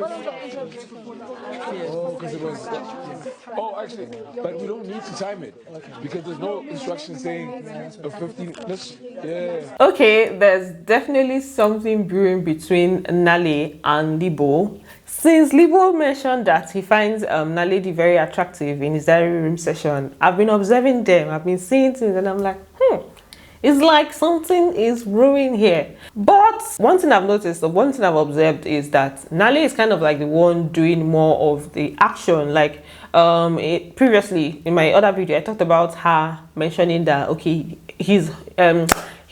Oh, because it was. Oh, actually, but we don't need to time it because there's no instruction saying 15. Yeah. Okay, there's definitely something brewing between Nale and Libo. Since Libo mentioned that he finds Nale very attractive in his diary room session, I've been observing them, I've been seeing things, and I'm like, it's like something is brewing here. But one thing I've noticed, or one thing I've observed is that Nale is kind of like the one doing more of the action. Like previously in my other video, I talked about her mentioning that okay, he's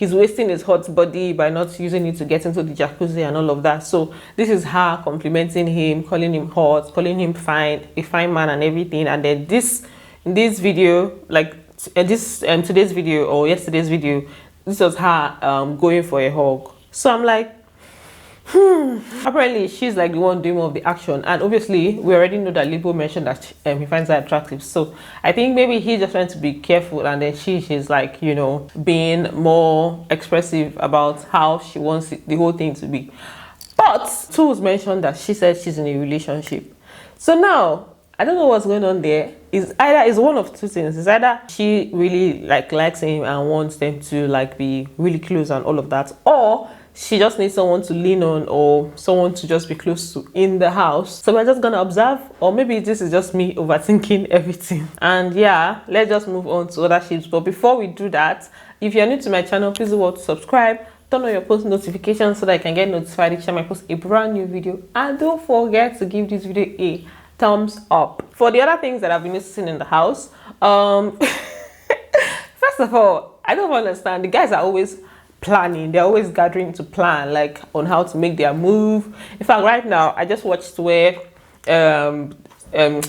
wasting his hot body by not using it to get into the jacuzzi and all of that. So this is her complimenting him, calling him hot, calling him fine, a fine man and everything. And then in this video, like today's video or yesterday's video, this was her going for a hug. So I'm like, apparently she's like the one doing more of the action, and obviously we already know that Libo mentioned that he finds her attractive. So I think maybe he's just trying to be careful, and then she's like, you know, being more expressive about how she wants the whole thing to be. But Tools mentioned that she said she's in a relationship. So now I don't know what's going on there. It's one of two things. It's either she really likes him and wants them to like be really close and all of that, or she just needs someone to lean on or someone to just be close to in the house. So we're just gonna observe, or maybe this is just me overthinking everything. And yeah, let's just move on to other ships. But before we do that, if you're new to my channel, please do what, subscribe, turn on your post notifications so that I can get notified each time I post a brand new video. And don't forget to give this video a thumbs up. For the other things that I've been noticing in the house, first of all, I don't understand. The guys are always planning. They're always gathering to plan, like on how to make their move. In fact, right now I just watched where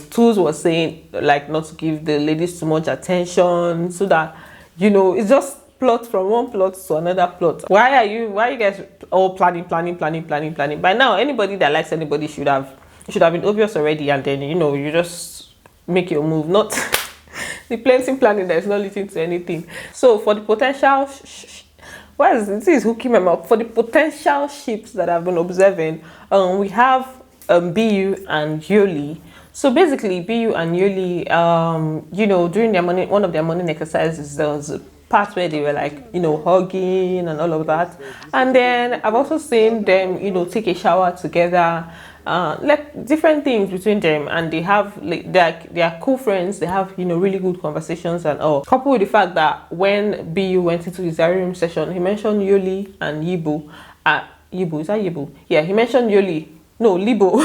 Tools was saying like not to give the ladies too much attention, so that, you know, it's just plot from one plot to another plot. Why are you guys all planning? By now, anybody that likes anybody should have been obvious already, and then, you know, you just make your move, not the planning that is not leading to anything. So for the potential this is hooking them up. For the potential ships that I've been observing, we have BU and Yoli. So basically, BU and Yoli, you know, during one of their morning exercises, there was a part where they were like, you know, hugging and all of that. And then I've also seen them, you know, take a shower together. Like different things between them, and they have like they're cool friends. They have, you know, really good conversations and all. Coupled with the fact that when BU went into his diary room session, he mentioned Yoli and Yibo. Yibo, is that Yibo? Yeah, he mentioned Yoli. No, Libo.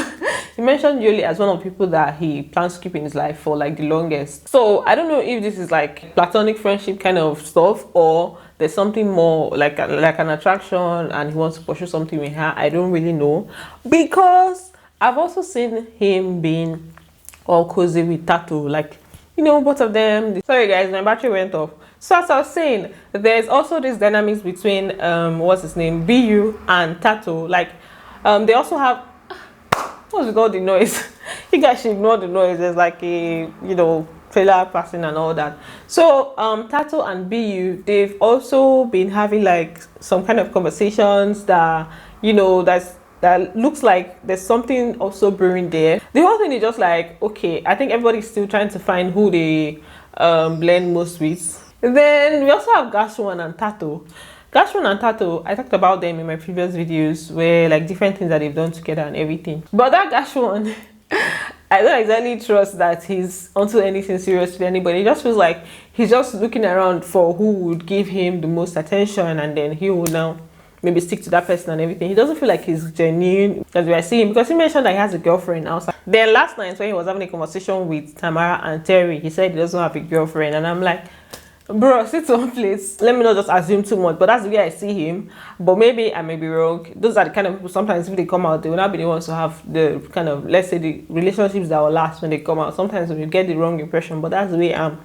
He mentioned Yoli as one of the people that he plans to keep in his life for like the longest. So I don't know if this is like platonic friendship kind of stuff, or there's something more like an attraction and he wants to pursue something with her. I don't really know, because I've also seen him being all cozy with Tato, like, you know, both of them. Sorry guys, my battery went off. So as I was saying, there's also this dynamics between what's his name, BU and Tato. Like they also have, what's with all the noise? You guys should ignore the noise. There's like a, you know, trailer passing and all that. So Tato and BU, they've also been having like some kind of conversations that, you know, that looks like there's something also brewing there. The whole thing is just like, okay, I think everybody's still trying to find who they blend most with. And then we also have Gashwan and Tato. Gashwan and Tato, I talked about them in my previous videos, where like different things that they've done together and everything. But that Gashwan, I don't exactly trust that he's onto anything serious with anybody. It just feels like he's just looking around for who would give him the most attention, and then he will now maybe stick to that person and everything. He doesn't feel like he's genuine as we are seeing, because he mentioned that he has a girlfriend outside. Then last night when he was having a conversation with Tamara and Terry, he said he doesn't have a girlfriend, and I'm like, bro, sit one place. Let me not just assume too much, but that's the way I see him. But maybe I may be wrong. Those are the kind of people, sometimes if they come out, they will not be the ones to have the kind of, let's say, the relationships that will last when they come out. Sometimes we get the wrong impression, but that's the way I'm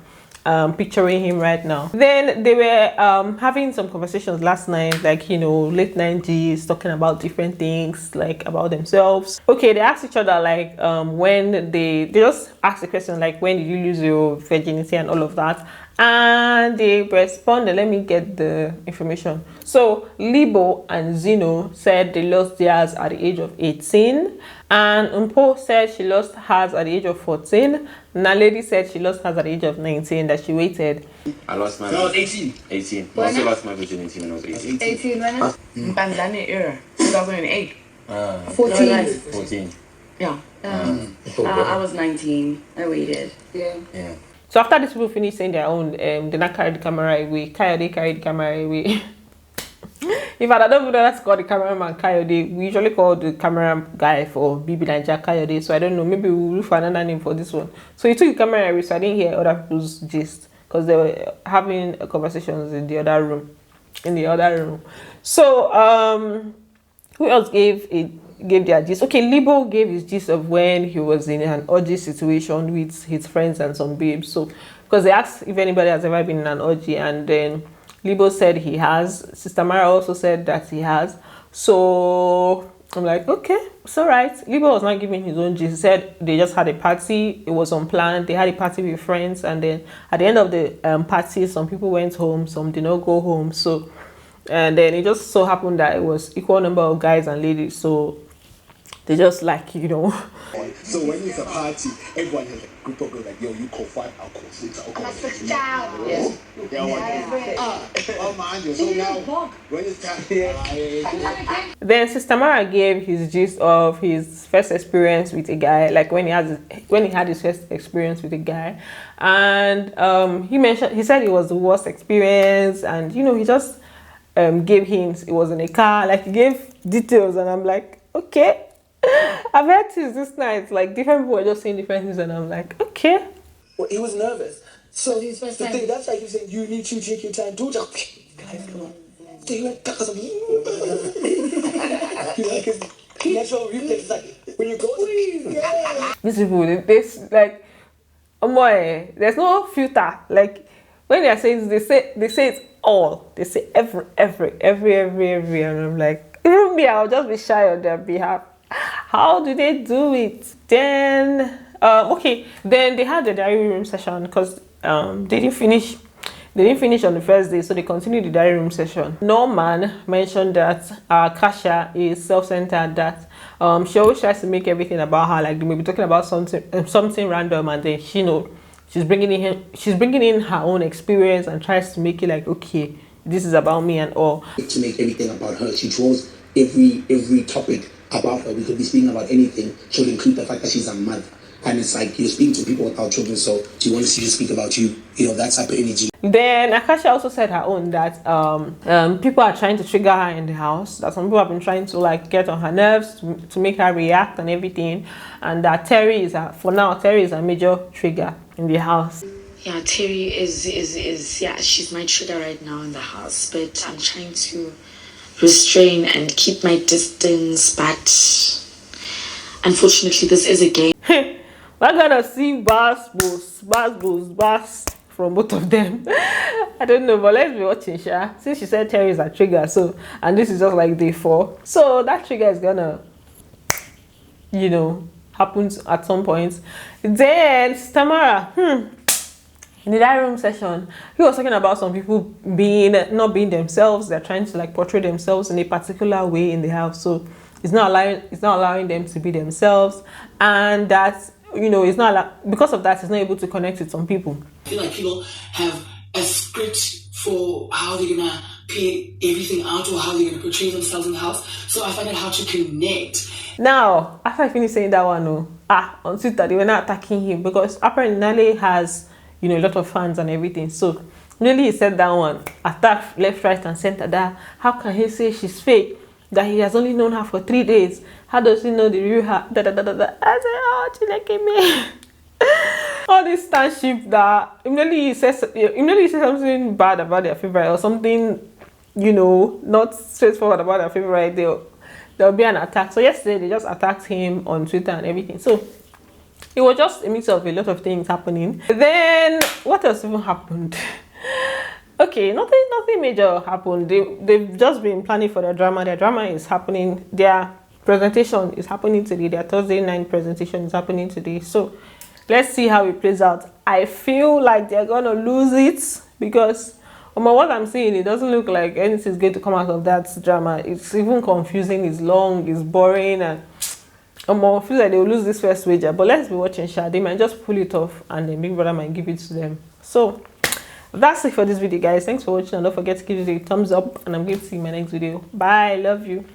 picturing him right now. Then they were having some conversations last night, like, you know, late 90s, talking about different things, like about themselves. Okay, they asked each other like when they just asked the question like, when did you lose your virginity and all of that, and they responded. Let me get the information. So Libo and Zeno said they lost theirs at the age of 18, And Mpho said she lost hers at the age of 14. Naledi said she lost hers at the age of 19, that she waited. I lost mine when I was 18. 18. I also lost my virginity when I was 18. 18 when? Bbmzansi era. 2008. 14. 14. Yeah. I was 19. I waited. Yeah. So after these people finished saying their own, they not carried the camera away. Kayode carried the camera away. In fact, I don't even know that's called the cameraman Kayode. We usually call the camera guy for Bbnity Kayode. So I don't know. Maybe we'll look for another name for this one. So he took the camera away, so I didn't hear other people's gist because they were having conversations in the other room. So who else gave their gist? Okay, Libo gave his gist of when he was in an orgy situation with his friends and some babes. So because they asked if anybody has ever been in an orgy, and then Libo said he has. Sister Mara also said that he has. So I'm like, okay, it's all right. Libo was not giving his own gist. He said they just had a party. It was unplanned. They had a party with friends, and then at the end of the party, some people went home, some did not go home. So, and then it just so happened that it was equal number of guys and ladies. So they just like, you know. So when it's a party, everyone has a group of girls like, yo, you call 5, I'll call 6, I'll call 7. Yes. Oh man, so now when it's time. Then Sister Mara gave his gist of his first experience with a guy, like when he had his first experience with a guy, and he said it was the worst experience, and you know, he just gave hints. It was in a car, like he gave details, and I'm like, okay. I've heard this night, like different people were just saying different things, and I'm like, okay. Well, he was nervous. So his first the time. thing, that's like you saying, you need to take your time. Do it. Guys, come on. So he went, his natural reflex is like, when you go, yeah. These people, they like, oh boy, there's no filter. Like when they are saying this, they say it all. They say every, and I'm like, even me, I'll just be shy on their behalf. How do they do it? Then okay, then they had the diary room session because they didn't finish on the first day, so they continued the diary room session. Norman mentioned that Kasha is self-centered, that she always tries to make everything about her, like they may be talking about something random, and then she's bringing in her own experience and tries to make it like, okay, this is about me and all. To make everything about her, she draws every topic about her. We could be speaking about anything. She'll include the fact that she's a mother. And it's like you're speaking to people without children, so do you want to see you speak about you? You know, that type of energy. Then Akasha also said her own that people are trying to trigger her in the house, that some people have been trying to like get on her nerves to make her react and everything, and that Terry is a major trigger in the house. Yeah, Terry is yeah, she's my trigger right now in the house, but I'm trying to restrain and keep my distance, but unfortunately this is a game. We're gonna see bass from both of them. I don't know, but let's be watching, Sha. Since she said Terry is a trigger, so, and this is just like day 4, so that trigger is gonna, you know, happen at some point. Then Tamara, in the diary room session, he was talking about some people not being themselves. They're trying to like portray themselves in a particular way in the house, so it's not allowing them to be themselves, and that, you know, because of that, it's not able to connect with some people. I feel like people have a script for how they're gonna play everything out or how they're gonna portray themselves in the house, so I find out how to connect. Now, after I finished saying that one, on Twitter they were not attacking him because apparently Nale has, you know, a lot of fans and everything. So really he said that one, attack left, right, and center. That how can he say she's fake? That he has only known her for 3 days. How does he know the real her? I said, oh, Chineke me. All this starship that immediately he says something bad about their favorite or something, you know, not straightforward about their favorite. There'll be an attack. So yesterday they just attacked him on Twitter and everything. So it was just a mix of a lot of things happening. Then what else even happened? Okay, nothing major happened. They've just been planning for their drama. Their drama is happening. Their presentation is happening today. Their Thursday night presentation is happening today. So let's see how it plays out. I feel like they're gonna lose it because what I'm seeing, it doesn't look like anything's going to come out of that drama. It's even confusing. It's long. It's boring, and I feel like they will lose this first wager, but let's be watching. They might just pull it off, and then Big Brother might give it to them. So that's it for this video, guys. Thanks for watching, and don't forget to give it a thumbs up, and I'm going to see you in my next video. Bye, love you.